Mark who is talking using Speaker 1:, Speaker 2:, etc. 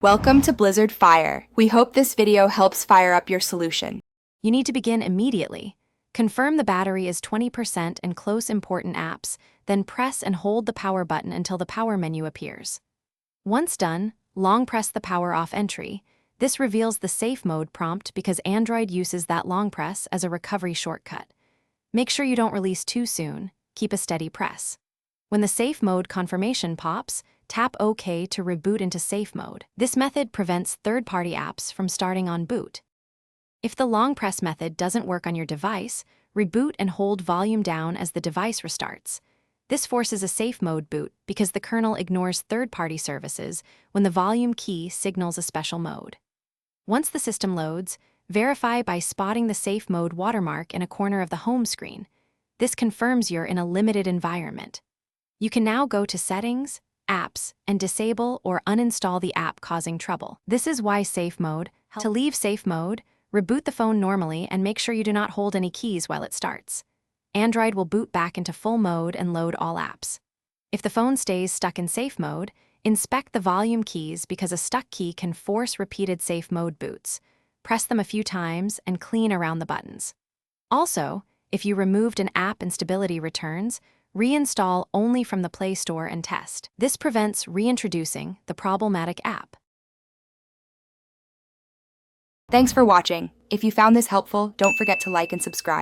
Speaker 1: Welcome to Blizzard Fire. We hope this video helps fire up your solution.
Speaker 2: You need to begin immediately. Confirm the battery is 20% and close important apps, then press and hold the power button until the power menu appears. Once done, long press the power off entry. This reveals the safe mode prompt because Android uses that long press as a recovery shortcut. Make sure you don't release too soon. Keep a steady press. When the safe mode confirmation pops, tap OK to reboot into safe mode. This method prevents third-party apps from starting on boot. If the long press method doesn't work on your device, reboot and hold volume down as the device restarts. This forces a safe mode boot because the kernel ignores third-party services when the volume key signals a special mode. Once the system loads, verify by spotting the safe mode watermark in a corner of the home screen. This confirms you're in a limited environment. You can now go to Settings, Apps, and disable or uninstall the app causing trouble. This is why safe mode. To leave safe mode, reboot the phone normally and make sure you do not hold any keys while it starts. Android will boot back into full mode and load all apps. If the phone stays stuck in safe mode, inspect the volume keys because a stuck key can force repeated safe mode boots. Press them a few times and clean around the buttons. Also, if you removed an app and stability returns, reinstall only from the Play Store and test. This prevents reintroducing the problematic app.
Speaker 1: Thanks for watching. If you found this helpful, don't forget to like and subscribe.